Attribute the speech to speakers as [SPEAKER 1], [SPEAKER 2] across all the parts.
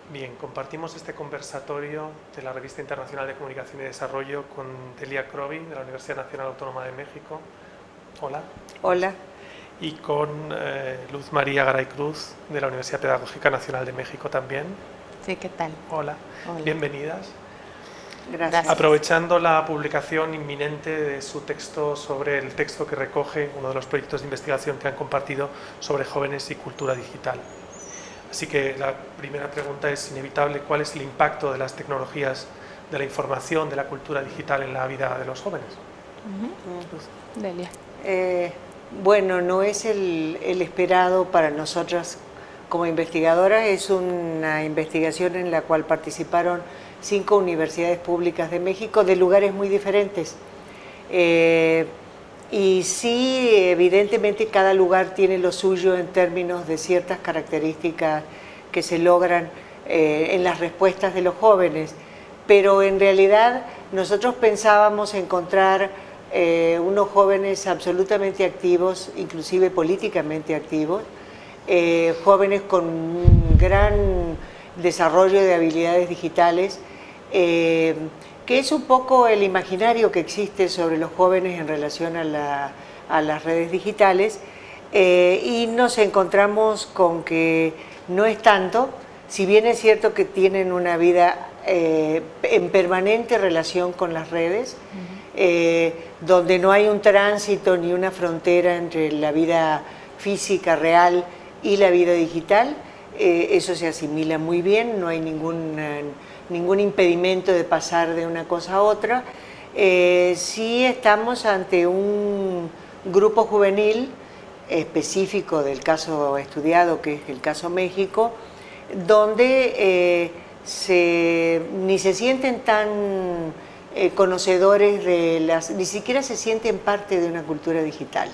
[SPEAKER 1] Bien, compartimos este conversatorio de la Revista Internacional de Comunicación y Desarrollo con Delia Crovi, de la Universidad Nacional Autónoma de México. Hola.
[SPEAKER 2] Hola.
[SPEAKER 1] Y con Luz María Garay Cruz, de la Universidad Pedagógica Nacional de México también.
[SPEAKER 3] Sí, ¿qué tal?
[SPEAKER 1] Hola.
[SPEAKER 3] Hola.
[SPEAKER 1] Bienvenidas.
[SPEAKER 2] Gracias.
[SPEAKER 1] Aprovechando la publicación inminente de su texto sobre el texto que recoge uno de los proyectos de investigación que han compartido sobre jóvenes y cultura digital. Así que la primera pregunta es inevitable: ¿cuál es el impacto de las tecnologías de la información, de la cultura digital en la vida de los jóvenes?
[SPEAKER 3] Delia.
[SPEAKER 2] Bueno, no es el esperado para nosotras como investigadoras. Es una investigación en la cual participaron 5 universidades públicas de México de lugares muy diferentes. Y sí, evidentemente cada lugar tiene lo suyo en términos de ciertas características que se logran en las respuestas de los jóvenes, pero en realidad nosotros pensábamos encontrar unos jóvenes absolutamente activos, inclusive políticamente activos, jóvenes con un gran desarrollo de habilidades digitales, que es un poco el imaginario que existe sobre los jóvenes en relación a las redes digitales, y nos encontramos con que no es tanto, si bien es cierto que tienen una vida en permanente relación con las redes, donde no hay un tránsito ni una frontera entre la vida física real y la vida digital. Eso se asimila muy bien, no hay ningún impedimento de pasar de una cosa a otra. Sí estamos ante un grupo juvenil específico del caso estudiado, que es el caso México, donde ni se sienten tan conocedores ni siquiera se sienten parte de una cultura digital,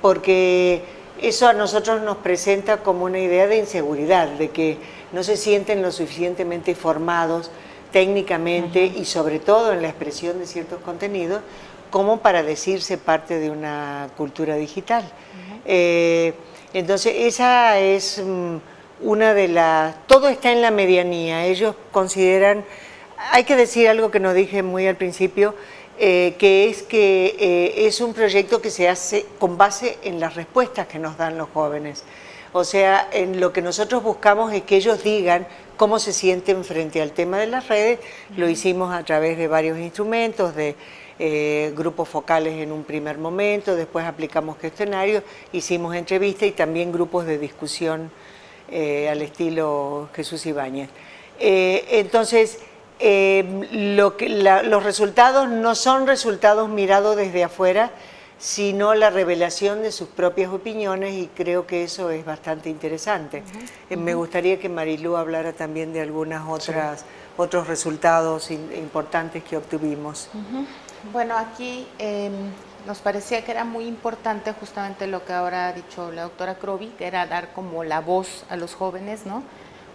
[SPEAKER 2] porque eso a nosotros nos presenta como una idea de inseguridad, de que no se sienten lo suficientemente formados técnicamente y sobre todo en la expresión de ciertos contenidos como para decirse parte de una cultura digital. Entonces esa es una de las... Todo está en la medianía. Ellos consideran... Hay que decir algo que no dije muy al principio, que es un proyecto que se hace con base en las respuestas que nos dan los jóvenes. O sea, en lo que nosotros buscamos es que ellos digan cómo se sienten frente al tema de las redes. Lo hicimos a través de varios instrumentos, de grupos focales en un primer momento, después aplicamos cuestionarios, hicimos entrevistas y también grupos de discusión al estilo Jesús Ibáñez. Entonces, los resultados no son resultados mirados desde afuera, sino la revelación de sus propias opiniones, y creo que eso es bastante interesante. Me gustaría que Marilú hablara también de algunas otros resultados importantes que obtuvimos.
[SPEAKER 3] Bueno, aquí nos parecía que era muy importante justamente lo que ahora ha dicho la doctora Crovi, que era dar como la voz a los jóvenes, ¿no?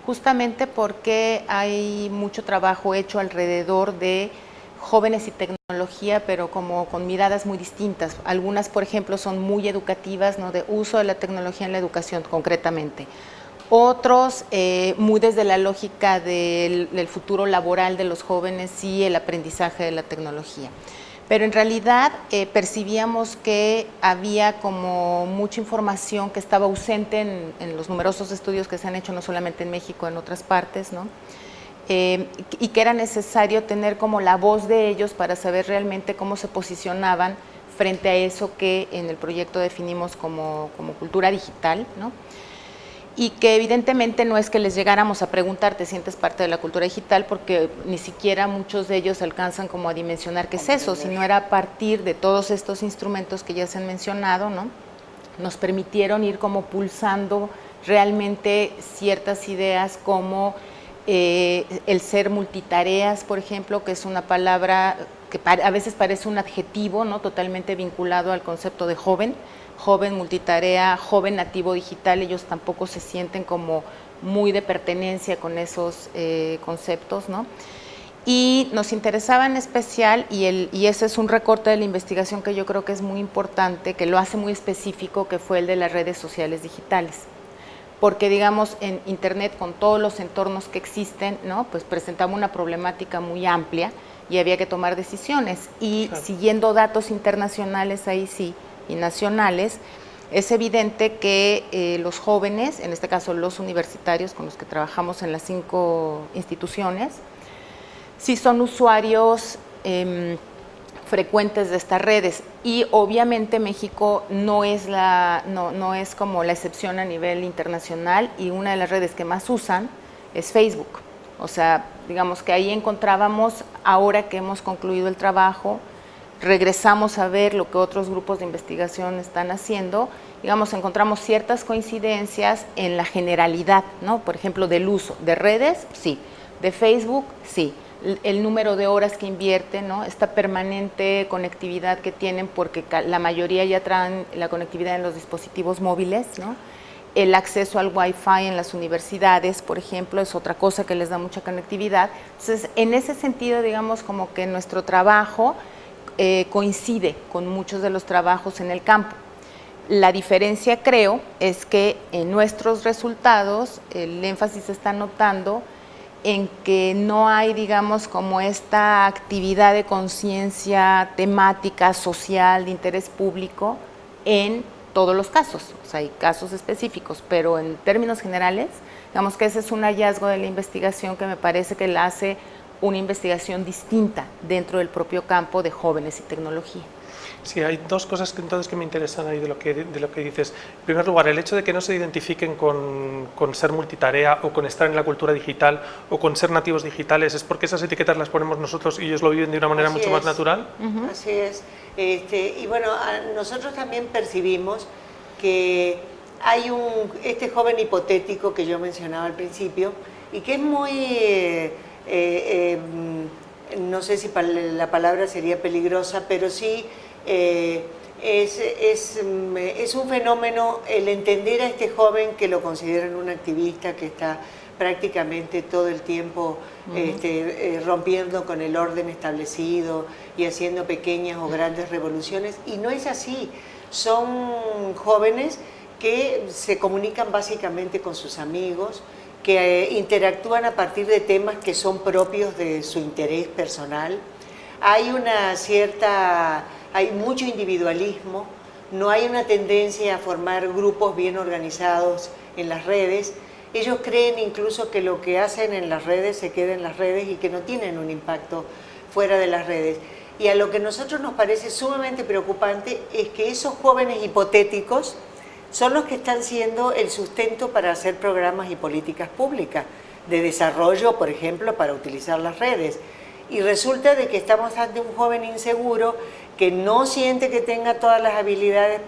[SPEAKER 3] Justamente porque hay mucho trabajo hecho alrededor de jóvenes y tecnología, pero como con miradas muy distintas. Algunas, por ejemplo, son muy educativas, ¿no?, de uso de la tecnología en la educación concretamente. Otros, muy desde la lógica del futuro laboral de los jóvenes y el aprendizaje de la tecnología. Pero en realidad percibíamos que había como mucha información que estaba ausente en los numerosos estudios que se han hecho, no solamente en México, en otras partes, ¿no? Y que era necesario tener como la voz de ellos para saber realmente cómo se posicionaban frente a eso que en el proyecto definimos como cultura digital, ¿no? Y que evidentemente no es que les llegáramos a preguntar, ¿te sientes parte de la cultura digital?, porque ni siquiera muchos de ellos alcanzan como a dimensionar qué es eso, sino era a partir de todos estos instrumentos que ya se han mencionado, ¿no? Nos permitieron ir como pulsando realmente ciertas ideas como el ser multitareas, por ejemplo, que es una palabra que a veces parece un adjetivo, ¿no?, totalmente vinculado al concepto de joven, multitarea, joven nativo digital. Ellos tampoco se sienten como muy de pertenencia con esos conceptos, ¿no? Y nos interesaba en especial, y ese es un recorte de la investigación que yo creo que es muy importante, que lo hace muy específico, que fue el de las redes sociales digitales. porque digamos en Internet con todos los entornos que existen, ¿no? Pues presentaba una problemática muy amplia y había que tomar decisiones. Y claro, siguiendo datos internacionales ahí sí, y nacionales, es evidente que los jóvenes, en este caso los universitarios con los que trabajamos en las 5 instituciones, sí son usuarios frecuentes de estas redes, y obviamente México no es como la excepción a nivel internacional, y una de las redes que más usan es Facebook. O sea, digamos que ahí encontrábamos, ahora que hemos concluido el trabajo, regresamos a ver lo que otros grupos de investigación están haciendo, digamos, encontramos ciertas coincidencias en la generalidad, ¿no? Por ejemplo, del uso de redes, sí, de Facebook, sí, el número de horas que invierten, ¿no? Esta permanente conectividad que tienen, porque la mayoría ya traen la conectividad en los dispositivos móviles, ¿no? El acceso al Wi-Fi en las universidades, por ejemplo, es otra cosa que les da mucha conectividad. Entonces, en ese sentido, digamos, como que nuestro trabajo coincide con muchos de los trabajos en el campo. La diferencia, creo, es que en nuestros resultados el énfasis se está notando en que no hay, digamos, como esta actividad de conciencia temática, social, de interés público en todos los casos. O sea, hay casos específicos, pero en términos generales, digamos que ese es un hallazgo de la investigación que me parece que la hace una investigación distinta dentro del propio campo de jóvenes y tecnología.
[SPEAKER 1] Sí, hay 2 cosas que me interesan ahí de lo que dices. En primer lugar, el hecho de que no se identifiquen con ser multitarea o con estar en la cultura digital o con ser nativos digitales, ¿es porque esas etiquetas las ponemos nosotros y ellos lo viven de una manera mucho más natural?
[SPEAKER 2] Así es. Y bueno, nosotros también percibimos que hay este joven hipotético que yo mencionaba al principio y que es muy... no sé si la palabra sería peligrosa, pero sí es un fenómeno el entender a este joven que lo consideran un activista que está prácticamente todo el tiempo rompiendo con el orden establecido y haciendo pequeñas o grandes revoluciones, y no es así. Son jóvenes que se comunican básicamente con sus amigos, que interactúan a partir de temas que son propios de su interés personal. Hay mucho individualismo, no hay una tendencia a formar grupos bien organizados en las redes. Ellos creen incluso que lo que hacen en las redes se queda en las redes y que no tienen un impacto fuera de las redes. Y a lo que a nosotros nos parece sumamente preocupante es que esos jóvenes hipotéticos son los que están siendo el sustento para hacer programas y políticas públicas de desarrollo, por ejemplo, para utilizar las redes. Y resulta de que estamos ante un joven inseguro que no siente que tenga todas las habilidades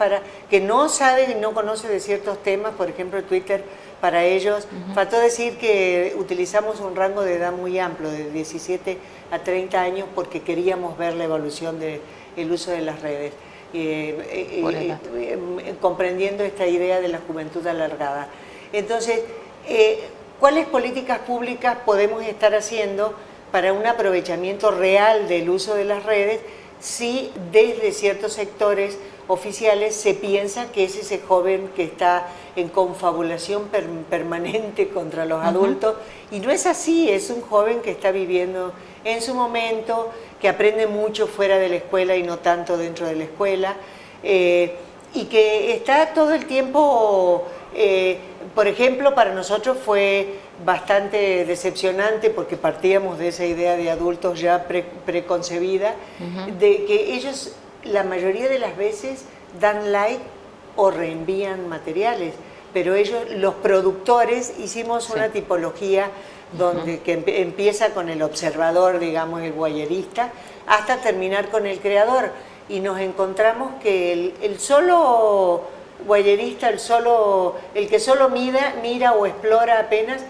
[SPEAKER 2] que no sabe y no conoce de ciertos temas, por ejemplo, Twitter para ellos. Faltó decir que utilizamos un rango de edad muy amplio, de 17 a 30 años, porque queríamos ver la evolución del uso de las redes. Comprendiendo esta idea de la juventud alargada. Entonces, ¿cuáles políticas públicas podemos estar haciendo para un aprovechamiento real del uso de las redes si desde ciertos sectores oficiales se piensa que es ese joven que está en confabulación permanente contra los adultos? Y no es así, es un joven que está viviendo en su momento, que aprende mucho fuera de la escuela y no tanto dentro de la escuela, y que está todo el tiempo, por ejemplo, para nosotros fue bastante decepcionante porque partíamos de esa idea de adultos ya preconcebida, de que ellos la mayoría de las veces dan like o reenvían materiales, pero ellos, los productores, hicimos una tipología que empieza con el observador, digamos, el voyerista, hasta terminar con el creador, y nos encontramos que el solo voyerista, el que solo mira o explora apenas,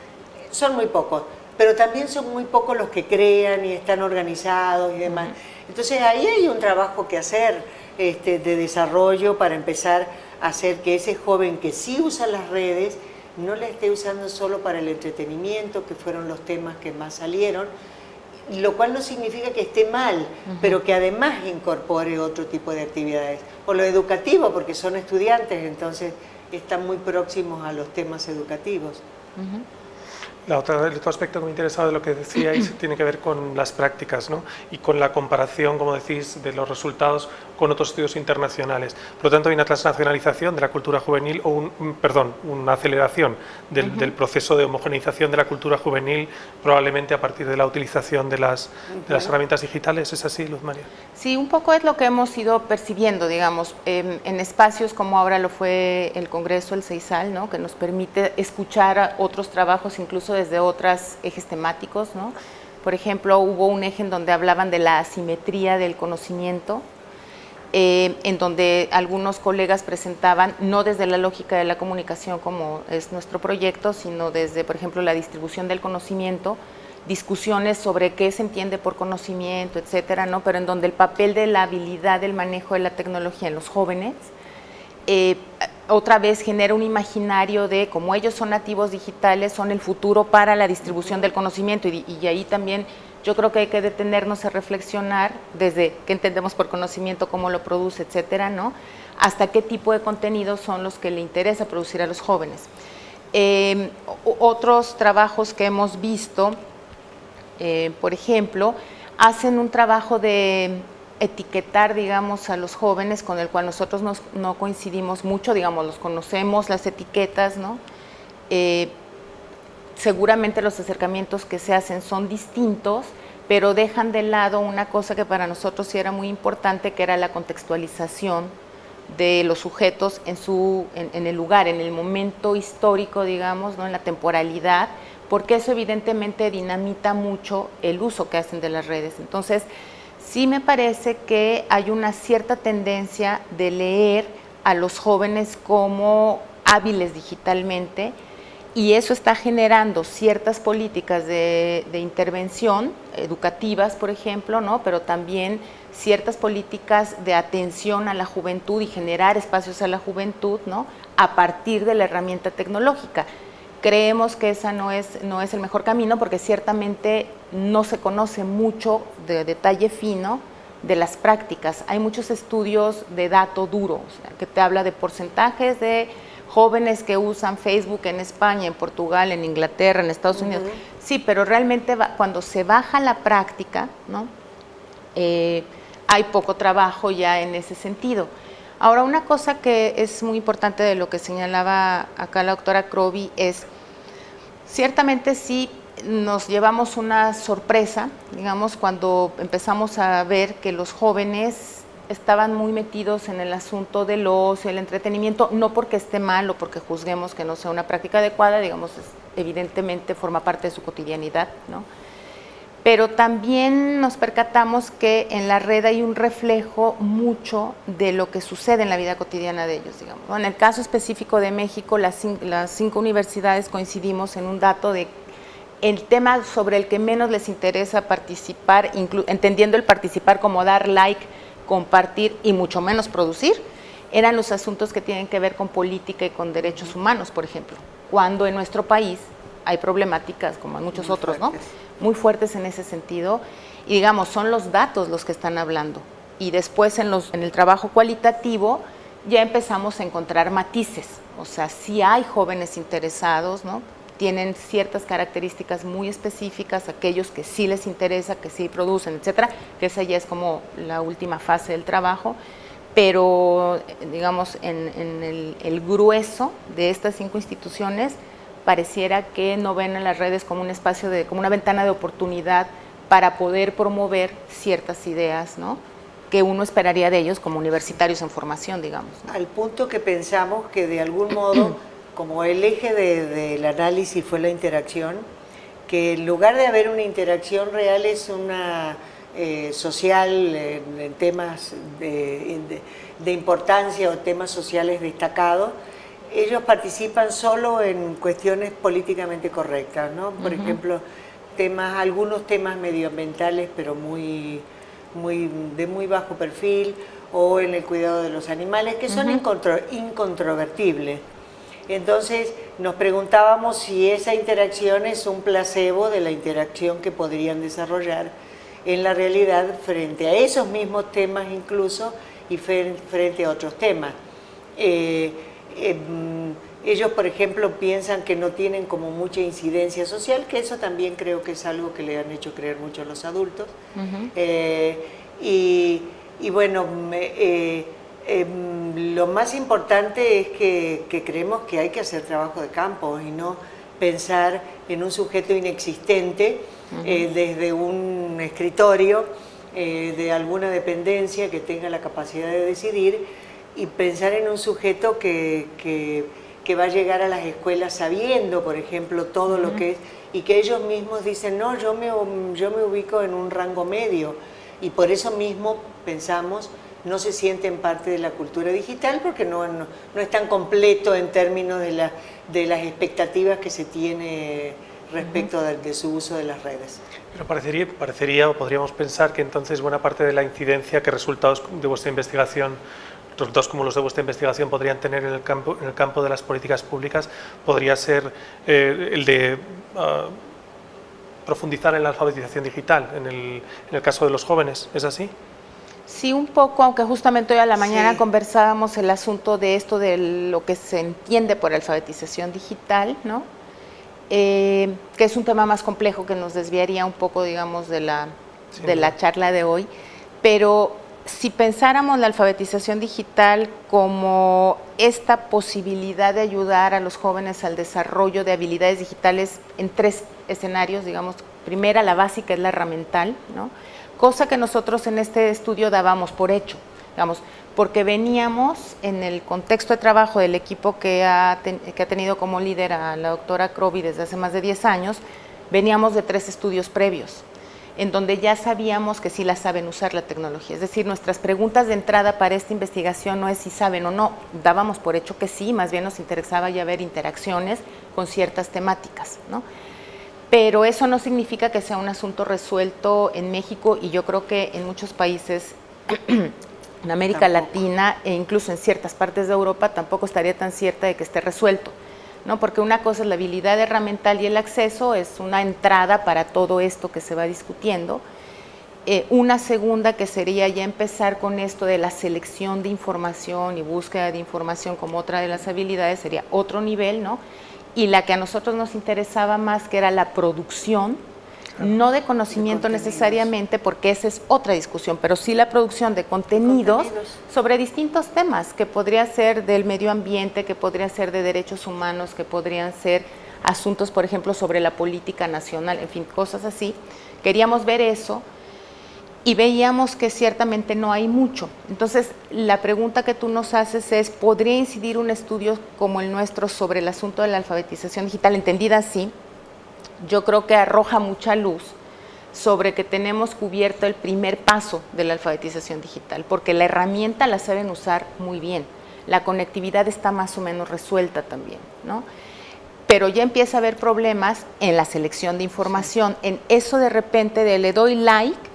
[SPEAKER 2] son muy pocos, pero también son muy pocos los que crean y están organizados y demás. Entonces ahí hay un trabajo que hacer de desarrollo para empezar a hacer que ese joven que sí usa las redes no la esté usando solo para el entretenimiento, que fueron los temas que más salieron, lo cual no significa que esté mal, pero que además incorpore otro tipo de actividades. O lo educativo, porque son estudiantes, entonces están muy próximos a los temas educativos.
[SPEAKER 1] El otro aspecto que me interesa de lo que decíais tiene que ver con las prácticas, ¿no? Y con la comparación, como decís, de los resultados con otros estudios internacionales. Por lo tanto, hay una transnacionalización de la cultura juvenil, o una aceleración del proceso de homogeneización de la cultura juvenil, probablemente a partir de la utilización de las herramientas digitales. ¿Es así, Luz María?
[SPEAKER 3] Sí, un poco es lo que hemos ido percibiendo, digamos, en espacios como ahora lo fue el Congreso, el CEISAL, ¿no? Que nos permite escuchar a otros trabajos, incluso desde otros ejes temáticos, ¿no? Por ejemplo, hubo un eje en donde hablaban de la asimetría del conocimiento, en donde algunos colegas presentaban, no desde la lógica de la comunicación como es nuestro proyecto, sino desde, por ejemplo, la distribución del conocimiento, discusiones sobre qué se entiende por conocimiento, etcétera, ¿no? Pero en donde el papel de la habilidad del manejo de la tecnología en los jóvenes otra vez genera un imaginario de como ellos son nativos digitales, son el futuro para la distribución del conocimiento, y ahí también yo creo que hay que detenernos a reflexionar desde qué entendemos por conocimiento, cómo lo produce, etcétera, ¿no? Hasta qué tipo de contenidos son los que le interesa producir a los jóvenes. Otros trabajos que hemos visto, por ejemplo, hacen un trabajo de etiquetar, digamos, a los jóvenes con el cual nosotros no coincidimos mucho, digamos, los conocemos, las etiquetas, ¿no? Seguramente los acercamientos que se hacen son distintos, pero dejan de lado una cosa que para nosotros sí era muy importante, que era la contextualización de los sujetos en el lugar, en el momento histórico, digamos, ¿no? En la temporalidad, porque eso evidentemente dinamita mucho el uso que hacen de las redes. Entonces, sí me parece que hay una cierta tendencia de leer a los jóvenes como hábiles digitalmente, y eso está generando ciertas políticas de intervención educativas, por ejemplo, ¿no? Pero también ciertas políticas de atención a la juventud y generar espacios a la juventud, ¿no? A partir de la herramienta tecnológica. Creemos que esa no es el mejor camino, porque ciertamente no se conoce mucho de detalle fino de las prácticas. Hay muchos estudios de dato duro, o sea, que te habla de porcentajes de jóvenes que usan Facebook en España, en Portugal, en Inglaterra, en Estados Unidos. Sí, pero realmente cuando se baja la práctica, ¿no? Hay poco trabajo ya en ese sentido. Ahora, una cosa que es muy importante de lo que señalaba acá la doctora Crovi es, ciertamente sí nos llevamos una sorpresa, digamos, cuando empezamos a ver que los jóvenes estaban muy metidos en el asunto del ocio, el entretenimiento, no porque esté mal o porque juzguemos que no sea una práctica adecuada, digamos, evidentemente forma parte de su cotidianidad, ¿no? Pero también nos percatamos que en la red hay un reflejo mucho de lo que sucede en la vida cotidiana de ellos, digamos, ¿no? En el caso específico de México, las 5 universidades coincidimos en un dato de el tema sobre el que menos les interesa participar, entendiendo el participar como dar like, compartir y mucho menos producir, eran los asuntos que tienen que ver con política y con derechos humanos, por ejemplo, cuando en nuestro país hay problemáticas, como en muchos otros, ¿no? Muy fuertes en ese sentido, y digamos, son los datos los que están hablando, y después en el trabajo cualitativo ya empezamos a encontrar matices, o sea, sí hay jóvenes interesados, ¿no? Tienen ciertas características muy específicas, aquellos que sí les interesa, que sí producen, etcétera, que esa ya es como la última fase del trabajo, pero digamos, en el grueso de estas 5 instituciones pareciera que no ven a las redes como un espacio, como una ventana de oportunidad para poder promover ciertas ideas, ¿no? Que uno esperaría de ellos como universitarios en formación, digamos, ¿no?
[SPEAKER 2] Al punto que pensamos que de algún modo, como el eje del análisis fue la interacción, que en lugar de haber una interacción real es una social en temas de importancia o temas sociales destacados, ellos participan solo en cuestiones políticamente correctas, ¿no? Por ejemplo, algunos temas medioambientales, pero de muy bajo perfil, o en el cuidado de los animales, que son incontrovertibles. Entonces nos preguntábamos si esa interacción es un placebo de la interacción que podrían desarrollar en la realidad frente a esos mismos temas incluso y frente a otros temas. Ellos, por ejemplo, piensan que no tienen como mucha incidencia social, que eso también creo que es algo que le han hecho creer mucho a los adultos. Y bueno, lo más importante es que creemos que hay que hacer trabajo de campo y no pensar en un sujeto inexistente desde un escritorio de alguna dependencia que tenga la capacidad de decidir, y pensar en un sujeto que va a llegar a las escuelas sabiendo, por ejemplo, todo lo que es, y que ellos mismos dicen, no, yo me ubico en un rango medio, y por eso mismo pensamos no se sienten parte de la cultura digital porque no es tan completo en términos de las expectativas que se tiene respecto de su uso de las redes.
[SPEAKER 1] Pero parecería, o podríamos pensar que entonces buena parte de la incidencia que resultados de vuestra investigación, resultados como los de vuestra investigación podrían tener en el campo de las políticas públicas, podría ser el de profundizar en la alfabetización digital, en el caso de los jóvenes, ¿es así?
[SPEAKER 3] Sí, un poco, aunque justamente hoy a la mañana conversábamos el asunto de esto, de lo que se entiende por alfabetización digital, ¿no? Que es un tema más complejo que nos desviaría un poco, digamos, de la charla de hoy, pero si pensáramos la alfabetización digital como esta posibilidad de ayudar a los jóvenes al desarrollo de habilidades digitales en 3 escenarios, digamos, primera, la básica, es la herramental, ¿no? Cosa que nosotros en este estudio dábamos por hecho, digamos, porque veníamos en el contexto de trabajo del equipo que ha tenido como líder a la doctora Crovi desde hace más de 10 años, veníamos de 3 estudios previos, en donde ya sabíamos que sí la saben usar la tecnología. Es decir, nuestras preguntas de entrada para esta investigación no es si saben o no, dábamos por hecho que sí, más bien nos interesaba ya ver interacciones con ciertas temáticas, ¿no? Pero eso no significa que sea un asunto resuelto en México, y yo creo que en muchos países en América Latina e incluso en ciertas partes de Europa tampoco estaría tan cierta de que esté resuelto, ¿no? Porque una cosa es la habilidad herramental y el acceso, es una entrada para todo esto que se va discutiendo. Una segunda que sería ya empezar con esto de la selección de información y búsqueda de información como otra de las habilidades, sería otro nivel, ¿no? Y la que a nosotros nos interesaba más, que era la producción, no de conocimiento necesariamente, porque esa es otra discusión, pero sí la producción de contenidos sobre distintos temas, que podría ser del medio ambiente, que podría ser de derechos humanos, que podrían ser asuntos, por ejemplo, sobre la política nacional, en fin, cosas así. Queríamos ver eso y veíamos que ciertamente no hay mucho. Entonces, la pregunta que tú nos haces es, ¿podría incidir un estudio como el nuestro sobre el asunto de la alfabetización digital? Entendida así, yo creo que arroja mucha luz sobre que tenemos cubierto el primer paso de la alfabetización digital, porque la herramienta la saben usar muy bien, la conectividad está más o menos resuelta también, ¿no? Pero ya empieza a haber problemas en la selección de información, en eso de repente de le doy like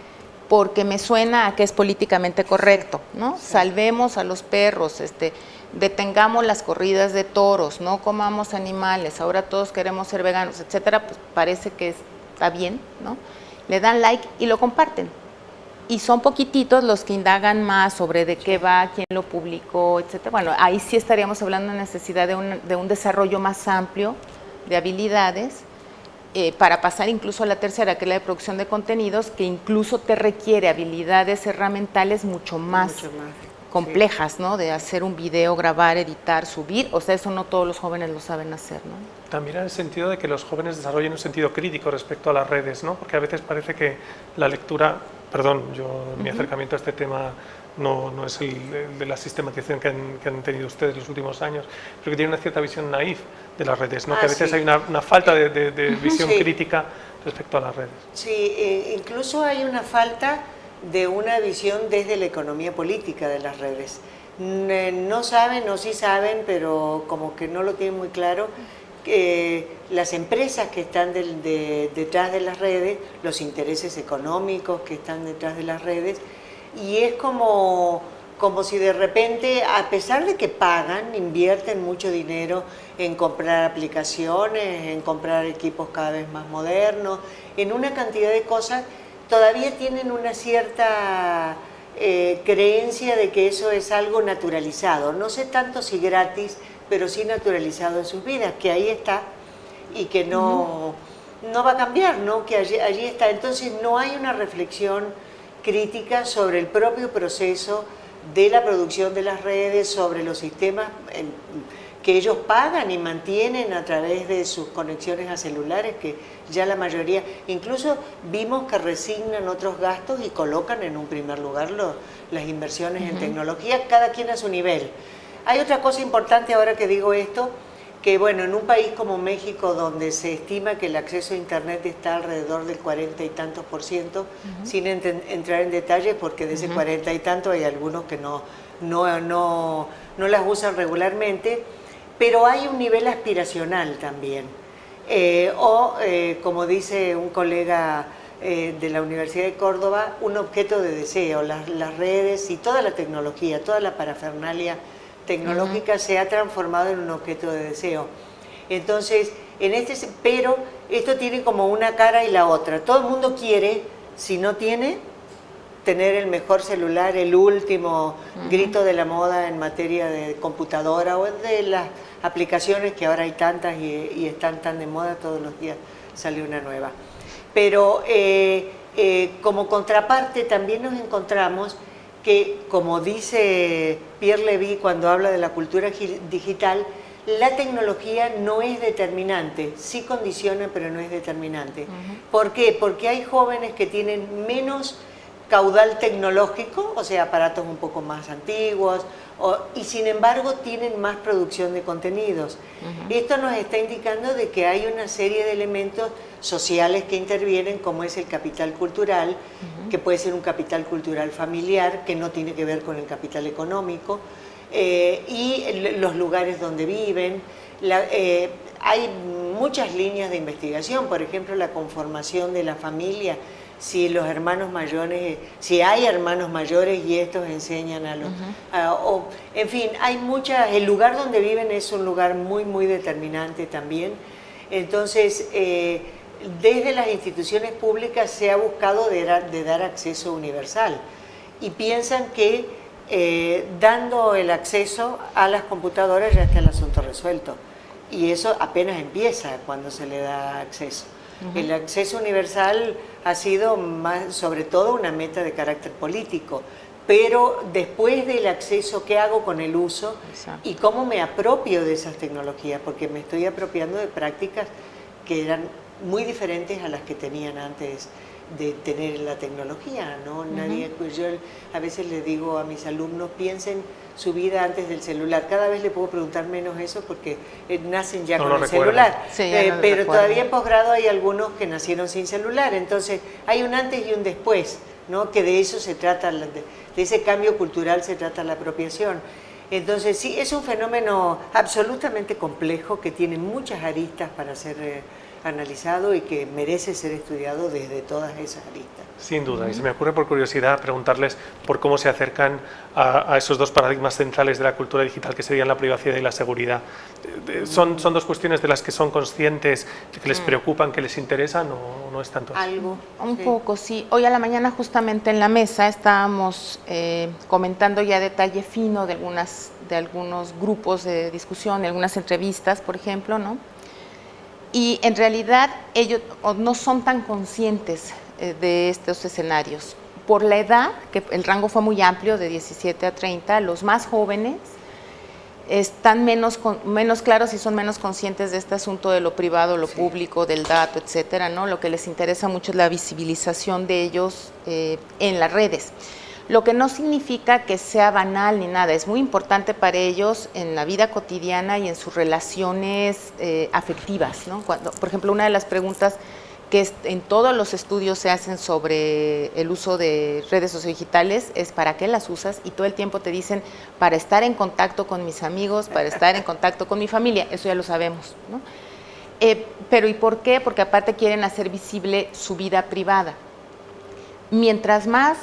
[SPEAKER 3] porque me suena a que es políticamente correcto, ¿no? Sí. Salvemos a los perros, detengamos las corridas de toros, no comamos animales, ahora todos queremos ser veganos, etcétera, pues parece que está bien, ¿no? Le dan like y lo comparten. Y son poquititos los que indagan más sobre de qué va, quién lo publicó, etcétera. Bueno, ahí sí estaríamos hablando de necesidad de un desarrollo más amplio de habilidades, para pasar incluso a la tercera, que es la de producción de contenidos, que incluso te requiere habilidades herramientales mucho más complejas, ¿no? De hacer un video, grabar, editar, subir, o sea, eso no todos los jóvenes lo saben hacer, ¿no?
[SPEAKER 1] También en el sentido de que los jóvenes desarrollen un sentido crítico respecto a las redes, ¿no? Porque a veces parece que la lectura, mi acercamiento a este tema no es el de la sistematización que han tenido ustedes en los últimos años, pero que tiene una cierta visión naif de las redes, ¿no? Que a veces hay una falta de visión crítica respecto a las redes.
[SPEAKER 2] Sí, incluso hay una falta de una visión desde la economía política de las redes. No saben, o sí saben, pero como que no lo tienen muy claro, las empresas que están detrás de las redes, los intereses económicos que están detrás de las redes, y es como si de repente, a pesar de que pagan, invierten mucho dinero en comprar aplicaciones, en comprar equipos cada vez más modernos, en una cantidad de cosas, todavía tienen una cierta creencia de que eso es algo naturalizado. No sé tanto si gratis, pero sí naturalizado en sus vidas, que ahí está y que no va a cambiar, ¿no? Que allí está. Entonces no hay una reflexión crítica sobre el propio proceso de la producción de las redes, sobre los sistemas que ellos pagan y mantienen a través de sus conexiones a celulares, que ya la mayoría, incluso vimos que resignan otros gastos y colocan en un primer lugar las inversiones en tecnología, cada quien a su nivel. Hay otra cosa importante ahora que digo esto, que bueno, en un país como México, donde se estima que el acceso a Internet está alrededor del 40 y tantos %, sin entrar en detalles, porque de ese 40 y tanto hay algunos que no las usan regularmente, pero hay un nivel aspiracional también. Como dice un colega de la Universidad de Córdoba, un objeto de deseo. Las redes y toda la tecnología, toda la parafernalia tecnológica se ha transformado en un objeto de deseo. Entonces, pero esto tiene como una cara y la otra. Todo el mundo quiere, si no tiene, tener el mejor celular, el último grito de la moda en materia de computadora o de las aplicaciones, que ahora hay tantas y están tan de moda, todos los días sale una nueva. Pero como contraparte también nos encontramos que, como dice Pierre Levy cuando habla de la cultura digital, la tecnología no es determinante, sí condiciona, pero no es determinante. ¿Por qué? Porque hay jóvenes que tienen menos caudal tecnológico, o sea, aparatos un poco más antiguos, y sin embargo tienen más producción de contenidos. Esto nos está indicando de que hay una serie de elementos sociales que intervienen, como es el capital cultural, que puede ser un capital cultural familiar, que no tiene que ver con el capital económico, y los lugares donde viven. Hay muchas líneas de investigación, por ejemplo, la conformación de la familia, si los hermanos mayores, si hay hermanos mayores y estos enseñan a los... en fin, hay muchas... El lugar donde viven es un lugar muy, muy determinante también. Entonces, desde las instituciones públicas se ha buscado de dar acceso universal. Y piensan que dando el acceso a las computadoras ya está el asunto resuelto. Y eso apenas empieza cuando se le da acceso. El acceso universal ha sido sobre todo una meta de carácter político, pero después del acceso, ¿qué hago con el uso? Y cómo me apropio de esas tecnologías, porque me estoy apropiando de prácticas que eran muy diferentes a las que tenían antes de tener la tecnología, ¿no? Yo a veces le digo a mis alumnos, piensen su vida antes del celular. Cada vez le puedo preguntar menos eso porque nacen ya con el celular.
[SPEAKER 3] Sí,
[SPEAKER 2] pero todavía en posgrado hay algunos que nacieron sin celular. Entonces hay un antes y un después, ¿no? Que de eso se trata, de ese cambio cultural se trata la apropiación. Entonces sí, es un fenómeno absolutamente complejo que tiene muchas aristas para ser analizado y que merece ser estudiado desde todas esas aristas.
[SPEAKER 1] Sin duda, y se me ocurre por curiosidad preguntarles por cómo se acercan a esos dos paradigmas centrales de la cultura digital, que serían la privacidad y la seguridad. ¿Son dos cuestiones de las que son conscientes, que les preocupan, que les interesan, o no es tanto así?
[SPEAKER 2] Algo.
[SPEAKER 3] Un poco, sí. Hoy a la mañana justamente en la mesa estábamos comentando ya detalle fino de algunos grupos de discusión, de algunas entrevistas, por ejemplo, ¿no? Y en realidad ellos no son tan conscientes de estos escenarios. Por la edad, que el rango fue muy amplio, de 17 a 30, los más jóvenes están menos claros y son menos conscientes de este asunto de lo privado, lo público, del dato, etcétera, ¿no? Lo que les interesa mucho es la visibilización de ellos en las redes. Lo que no significa que sea banal ni nada, es muy importante para ellos en la vida cotidiana y en sus relaciones afectivas, ¿no? Por ejemplo, una de las preguntas que en todos los estudios se hacen sobre el uso de redes sociodigitales es ¿para qué las usas? Y todo el tiempo te dicen para estar en contacto con mis amigos, para estar en contacto con mi familia, eso ya lo sabemos, ¿no? Pero ¿y por qué? Porque aparte quieren hacer visible su vida privada. Mientras más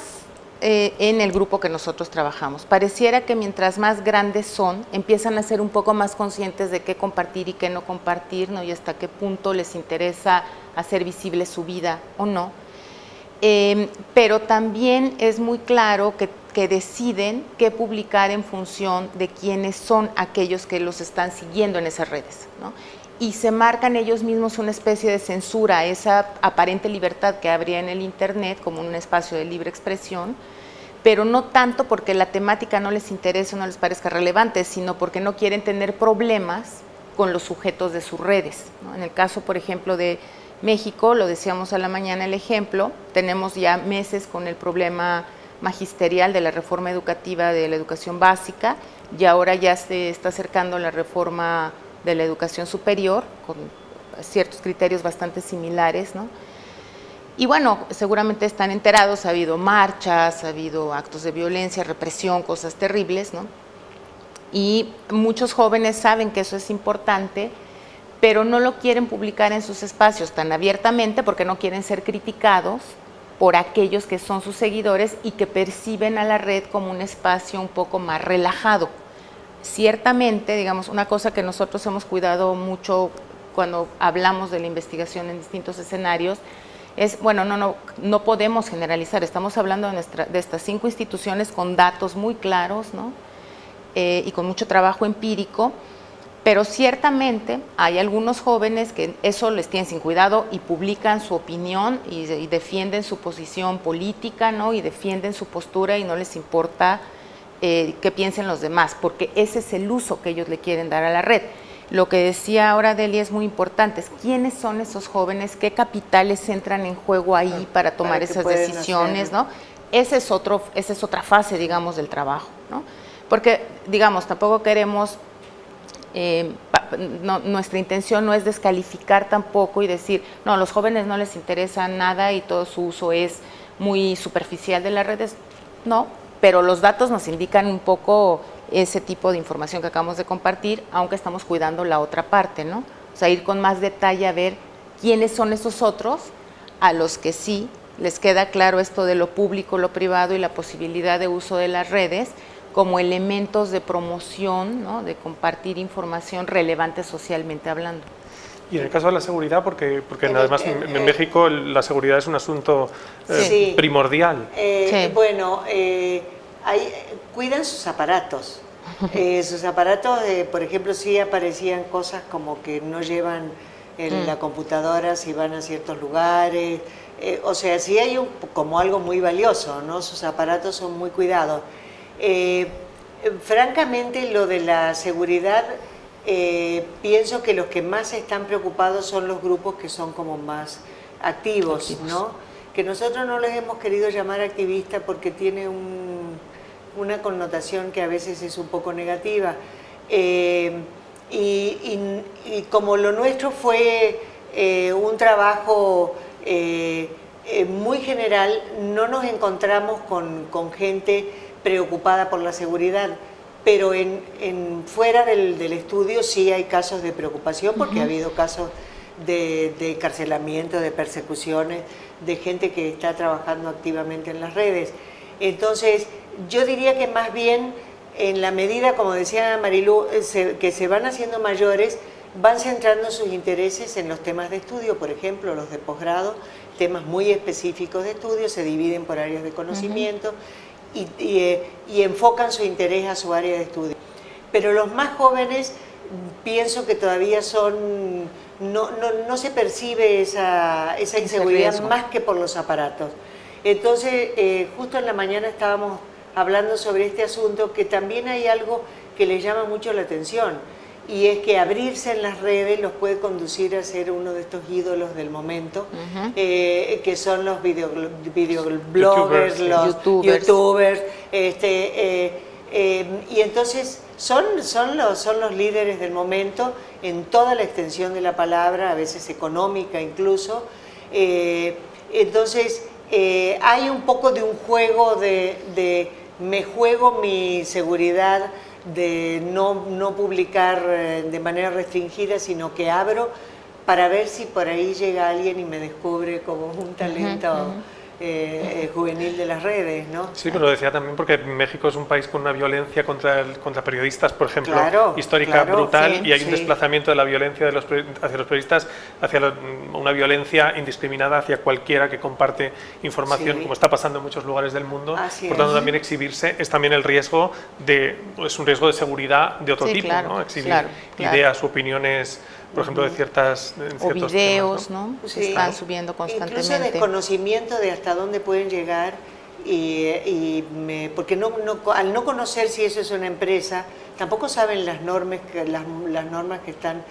[SPEAKER 3] en el grupo que nosotros trabajamos, pareciera que mientras más grandes son, empiezan a ser un poco más conscientes de qué compartir y qué no compartir, ¿no? Y hasta qué punto les interesa hacer visible su vida o no. Pero también es muy claro que que deciden qué publicar en función de quiénes son aquellos que los están siguiendo en esas redes, ¿no? Y se marcan ellos mismos una especie de censura a esa aparente libertad que habría en el Internet como un espacio de libre expresión, pero no tanto porque la temática no les interese o no les parezca relevante, sino porque no quieren tener problemas con los sujetos de sus redes, ¿no? En el caso, por ejemplo, de México, lo decíamos a la mañana el ejemplo, tenemos ya meses con el problema magisterial de la reforma educativa de la educación básica, y ahora ya se está acercando la reforma de la educación superior, con ciertos criterios bastante similares, ¿no? Y bueno, seguramente están enterados, ha habido marchas, ha habido actos de violencia, represión, cosas terribles, ¿no? Y muchos jóvenes saben que eso es importante, pero no lo quieren publicar en sus espacios tan abiertamente porque no quieren ser criticados por aquellos que son sus seguidores y que perciben a la red como un espacio un poco más relajado. Ciertamente, digamos, una cosa que nosotros hemos cuidado mucho cuando hablamos de la investigación en distintos escenarios es, bueno, no podemos generalizar, estamos hablando de estas 5 instituciones con datos muy claros, ¿no? Y con mucho trabajo empírico, pero ciertamente hay algunos jóvenes que eso les tienen sin cuidado y publican su opinión y defienden su posición política, ¿no? Y defienden su postura y no les importa qué piensen los demás, porque ese es el uso que ellos le quieren dar a la red. Lo que decía ahora Delia es muy importante, es quiénes son esos jóvenes, qué capitales entran en juego ahí para tomar esas decisiones, ¿no? Esa es otra fase, digamos, del trabajo, ¿no? Porque, digamos, tampoco queremos, nuestra intención no es descalificar tampoco y decir, no, a los jóvenes no les interesa nada y todo su uso es muy superficial de las redes, no, pero los datos nos indican un poco ese tipo de información que acabamos de compartir, aunque estamos cuidando la otra parte, ¿no? O sea, ir con más detalle a ver quiénes son esos otros a los que sí les queda claro esto de lo público, lo privado y la posibilidad de uso de las redes como elementos de promoción, ¿no? De compartir información relevante socialmente hablando.
[SPEAKER 1] Y en el caso de la seguridad, porque además en México la seguridad es un asunto primordial.
[SPEAKER 2] Sí. Bueno, cuidan sus aparatos. Sus aparatos, por ejemplo, sí aparecían cosas como que no llevan la computadora si van a ciertos lugares. O sea, sí hay como algo muy valioso, ¿no? Sus aparatos son muy cuidados. Francamente, lo de la seguridad, pienso que los que más están preocupados son los grupos que son como más activos, ¿no? Que nosotros no les hemos querido llamar activistas porque tiene una connotación que a veces es un poco negativa. Y como lo nuestro fue un trabajo muy general, no nos encontramos con gente preocupada por la seguridad, pero fuera del estudio sí hay casos de preocupación porque ha habido casos de encarcelamiento, de persecuciones, de gente que está trabajando activamente en las redes. Entonces, yo diría que más bien, en la medida, como decía Marilu, que se van haciendo mayores, van centrando sus intereses en los temas de estudio, por ejemplo, los de posgrado, temas muy específicos de estudio, se dividen por áreas de conocimiento y enfocan su interés a su área de estudio. Pero los más jóvenes, pienso que todavía no se percibe esa inseguridad más que por los aparatos. Entonces, justo en la mañana estábamos hablando sobre este asunto, que también hay algo que les llama mucho la atención, y es que abrirse en las redes los puede conducir a ser uno de estos ídolos del momento, que son los videobloggers, los youtubers, y entonces son los líderes del momento en toda la extensión de la palabra, a veces económica incluso. Entonces hay un poco de un juego de me juego mi seguridad, de no publicar de manera restringida, sino que abro para ver si por ahí llega alguien y me descubre como un talento juvenil de las redes, ¿no?
[SPEAKER 1] Sí, pero lo decía también porque México es un país con una violencia contra periodistas, por ejemplo, histórica, brutal, y hay un desplazamiento de la violencia hacia los periodistas, hacia una violencia indiscriminada hacia cualquiera que comparte información, como está pasando en muchos lugares del mundo. Por tanto, también exhibirse es también el riesgo es un riesgo de seguridad de otro tipo, ¿no? Exhibir ideas u opiniones, por ejemplo, de ciertos
[SPEAKER 3] videos,
[SPEAKER 1] temas, ¿no?
[SPEAKER 3] Se están subiendo constantemente.
[SPEAKER 2] Incluso desconocimiento de hasta dónde pueden llegar, porque al no conocer si eso es una empresa, tampoco saben las normas que están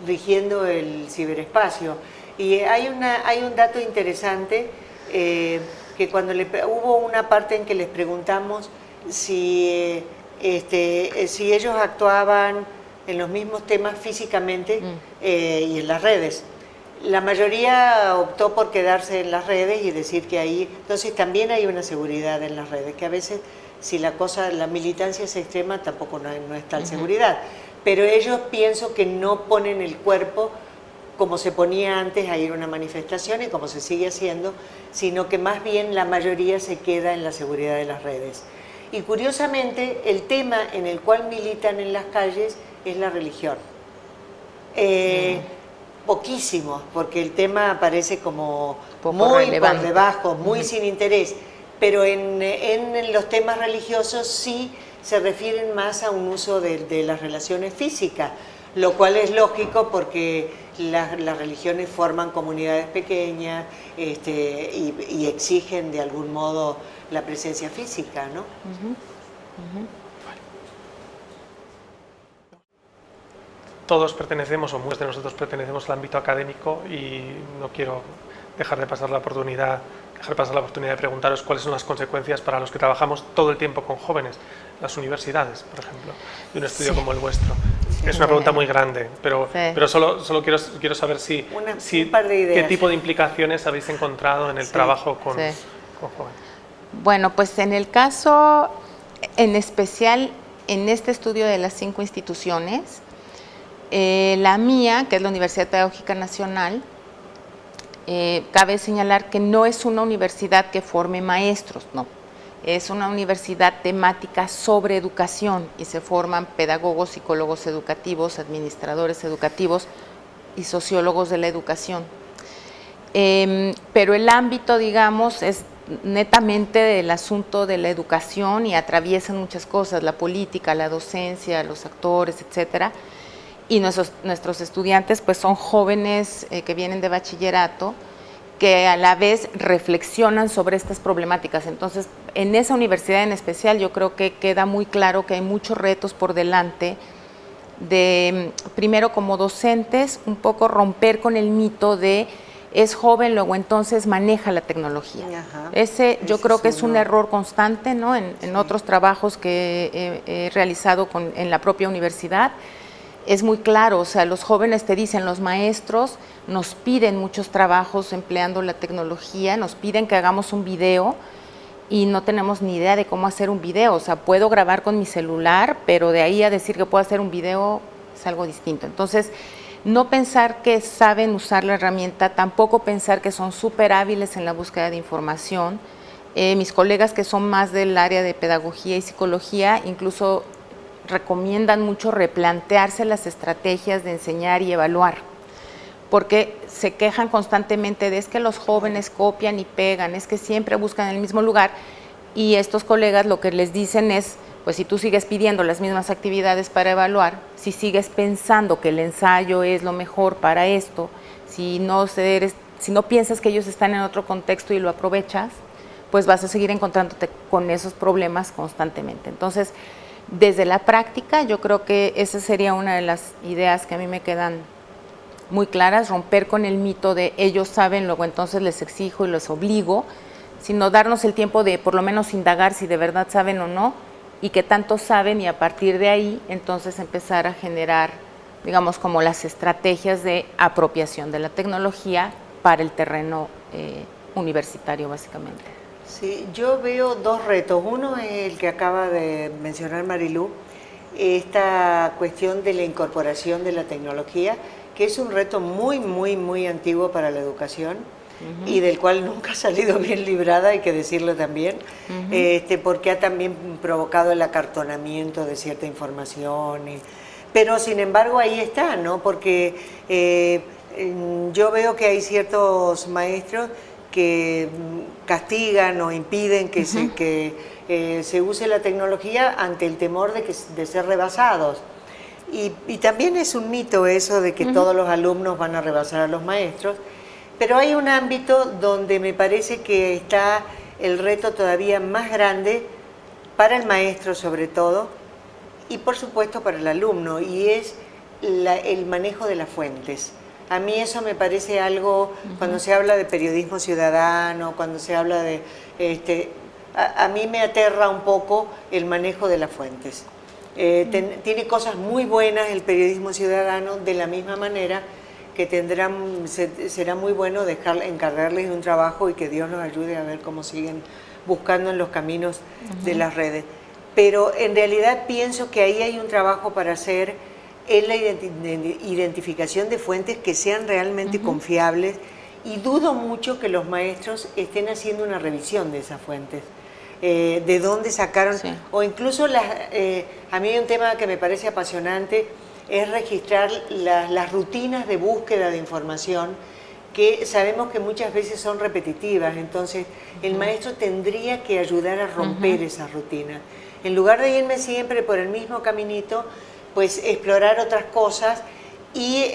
[SPEAKER 2] rigiendo el ciberespacio. Y hay un dato interesante, que cuando hubo una parte en que les preguntamos si ellos actuaban en los mismos temas físicamente y en las redes. La mayoría optó por quedarse en las redes y decir que ahí, entonces también hay una seguridad en las redes, que a veces si la militancia es extrema tampoco no es tal seguridad, pero ellos pienso que no ponen el cuerpo como se ponía antes a ir a una manifestación y como se sigue haciendo, sino que más bien la mayoría se queda en la seguridad de las redes. Y curiosamente el tema en el cual militan en las calles es la religión. Poquísimo, porque el tema aparece como muy por debajo, muy sin interés, pero en los temas religiosos sí se refieren más a un uso de las relaciones físicas, lo cual es lógico porque las religiones forman comunidades pequeñas y exigen de algún modo la presencia física, ¿no?
[SPEAKER 1] Todos pertenecemos, o muchos de nosotros pertenecemos al ámbito académico, y no quiero dejar pasar la oportunidad de preguntaros cuáles son las consecuencias para los que trabajamos todo el tiempo con jóvenes, las universidades, por ejemplo, de un estudio como el vuestro. Es una pregunta muy grande, pero solo quiero saber qué tipo de implicaciones habéis encontrado en el trabajo con jóvenes.
[SPEAKER 3] Bueno, pues en el caso, en especial en este estudio de las 5 instituciones, la mía, que es la Universidad Pedagógica Nacional, cabe señalar que no es una universidad que forme maestros, no. Es una universidad temática sobre educación y se forman pedagogos, psicólogos educativos, administradores educativos y sociólogos de la educación. Pero el ámbito, digamos, es netamente del asunto de la educación y atraviesan muchas cosas, la política, la docencia, los actores, etcétera. Y nuestros estudiantes pues son jóvenes que vienen de bachillerato, que a la vez reflexionan sobre estas problemáticas. Entonces, en esa universidad en especial yo creo que queda muy claro que hay muchos retos por delante primero como docentes, un poco romper con el mito de es joven, luego entonces maneja la tecnología. Yo creo que es un error constante, ¿no? En otros trabajos que he realizado en la propia universidad. Es muy claro, o sea, los jóvenes te dicen, los maestros nos piden muchos trabajos empleando la tecnología, nos piden que hagamos un video y no tenemos ni idea de cómo hacer un video. O sea, puedo grabar con mi celular, pero de ahí a decir que puedo hacer un video es algo distinto. Entonces, no pensar que saben usar la herramienta, tampoco pensar que son súper hábiles en la búsqueda de información. Mis colegas que son más del área de pedagogía y psicología, incluso recomiendan mucho replantearse las estrategias de enseñar y evaluar, porque se quejan constantemente de es que los jóvenes copian y pegan, es que siempre buscan el mismo lugar, y estos colegas lo que les dicen es, pues si tú sigues pidiendo las mismas actividades para evaluar, si sigues pensando que el ensayo es lo mejor para esto, si no piensas que ellos están en otro contexto y lo aprovechas, pues vas a seguir encontrándote con esos problemas constantemente. Entonces, desde la práctica, yo creo que esa sería una de las ideas que a mí me quedan muy claras, romper con el mito de ellos saben, luego entonces les exijo y los obligo, sino darnos el tiempo de por lo menos indagar si de verdad saben o no, y qué tanto saben, y a partir de ahí entonces empezar a generar, digamos, como las estrategias de apropiación de la tecnología para el terreno universitario, básicamente.
[SPEAKER 2] Sí, yo veo 2 retos. Uno es el que acaba de mencionar Marilú, esta cuestión de la incorporación de la tecnología, que es un reto muy, muy, muy antiguo para la educación. y del cual nunca ha salido bien librada, hay que decirlo también, porque ha también provocado el acartonamiento de cierta información. Pero sin embargo ahí está, ¿no? Porque yo veo que hay ciertos maestros que castigan o impiden que, se use la tecnología ante el temor de ser rebasados. Y también es un mito eso de que todos los alumnos van a rebasar a los maestros, pero hay un ámbito donde me parece que está el reto todavía más grande para el maestro sobre todo, y por supuesto para el alumno, y es el manejo de las fuentes. A mí eso me parece algo, cuando se habla de periodismo ciudadano, cuando se habla de... a mí me aterra un poco el manejo de las fuentes. Tiene cosas muy buenas el periodismo ciudadano, de la misma manera que será muy bueno encargarles de un trabajo y que Dios los ayude a ver cómo siguen buscando en los caminos de las redes. Pero en realidad pienso que ahí hay un trabajo para hacer en la identificación de fuentes que sean realmente confiables, y dudo mucho que los maestros estén haciendo una revisión de esas fuentes. De dónde sacaron, o incluso a mí hay un tema que me parece apasionante, es registrar las rutinas de búsqueda de información, que sabemos que muchas veces son repetitivas. Entonces el maestro tendría que ayudar a romper esa rutina. En lugar de irme siempre por el mismo caminito, pues explorar otras cosas y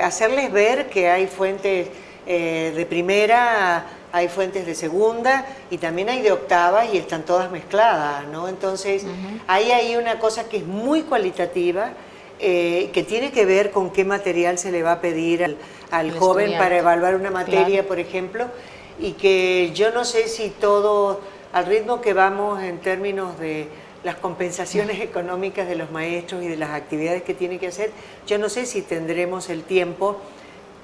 [SPEAKER 2] hacerles ver que hay fuentes de primera, hay fuentes de segunda y también hay de octava, y están todas mezcladas, ¿no? Entonces hay ahí una cosa que es muy cualitativa, que tiene que ver con qué material se le va a pedir al joven estudiante para evaluar una materia, por ejemplo, y que yo no sé si todo, al ritmo que vamos en términos de las compensaciones económicas de los maestros y de las actividades que tienen que hacer, yo no sé si tendremos el tiempo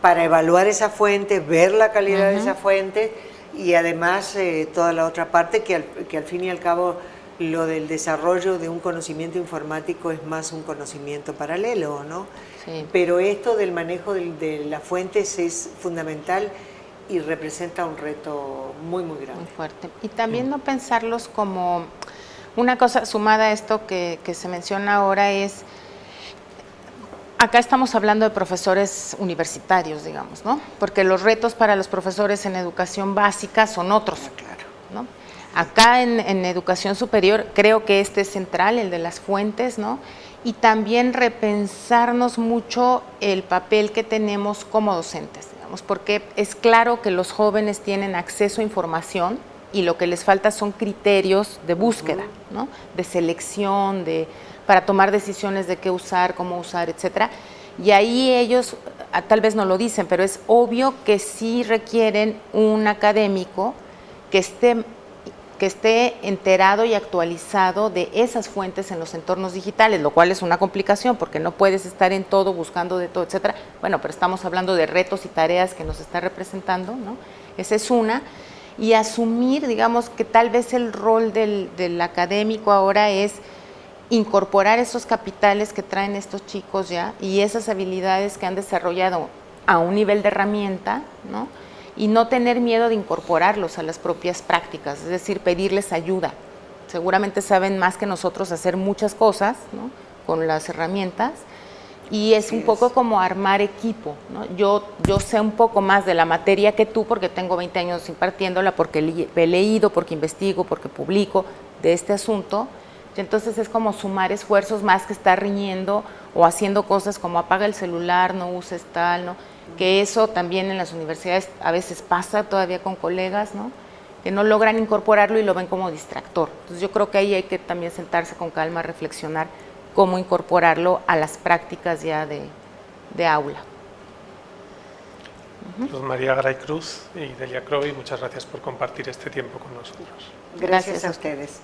[SPEAKER 2] para evaluar esa fuente, ver la calidad de esa fuente, y además toda la otra parte que al fin y al cabo lo del desarrollo de un conocimiento informático es más un conocimiento paralelo, ¿no? Sí. Pero esto del manejo de las fuentes es fundamental y representa un reto muy, muy grande.
[SPEAKER 3] Muy fuerte. Y también no pensarlos como una cosa sumada a esto que se menciona ahora es, acá estamos hablando de profesores universitarios, digamos, ¿no? Porque los retos para los profesores en educación básica son otros, claro, ¿no? Acá en educación superior creo que este es central, el de las fuentes, ¿no? Y también repensarnos mucho el papel que tenemos como docentes, digamos, porque es claro que los jóvenes tienen acceso a información y lo que les falta son criterios de búsqueda, ¿no? De selección, para tomar decisiones de qué usar, cómo usar, etcétera. Y ahí ellos, tal vez no lo dicen, pero es obvio que sí requieren un académico que esté enterado y actualizado de esas fuentes en los entornos digitales, lo cual es una complicación porque no puedes estar en todo, buscando de todo, etcétera. Bueno, pero estamos hablando de retos y tareas que nos está representando, ¿no? Esa es una. Y asumir, digamos, que tal vez el rol del académico ahora es incorporar esos capitales que traen estos chicos ya y esas habilidades que han desarrollado a un nivel de herramienta, ¿no? Y no tener miedo de incorporarlos a las propias prácticas, es decir, pedirles ayuda. Seguramente saben más que nosotros hacer muchas cosas, ¿no? Con las herramientas, y es un poco como armar equipo, ¿no? Yo sé un poco más de la materia que tú porque tengo 20 años impartiéndola, porque he leído, porque investigo, porque publico de este asunto. Entonces es como sumar esfuerzos más que estar riñendo o haciendo cosas como apaga el celular, no uses tal, ¿no? Que eso también en las universidades a veces pasa todavía con colegas, ¿no? Que no logran incorporarlo y lo ven como distractor. Entonces yo creo que ahí hay que también sentarse con calma, reflexionar cómo incorporarlo a las prácticas ya de aula.
[SPEAKER 1] Luz María Garay Cruz y Delia Crovi, muchas gracias por compartir este tiempo con nosotros.
[SPEAKER 2] Gracias a ustedes.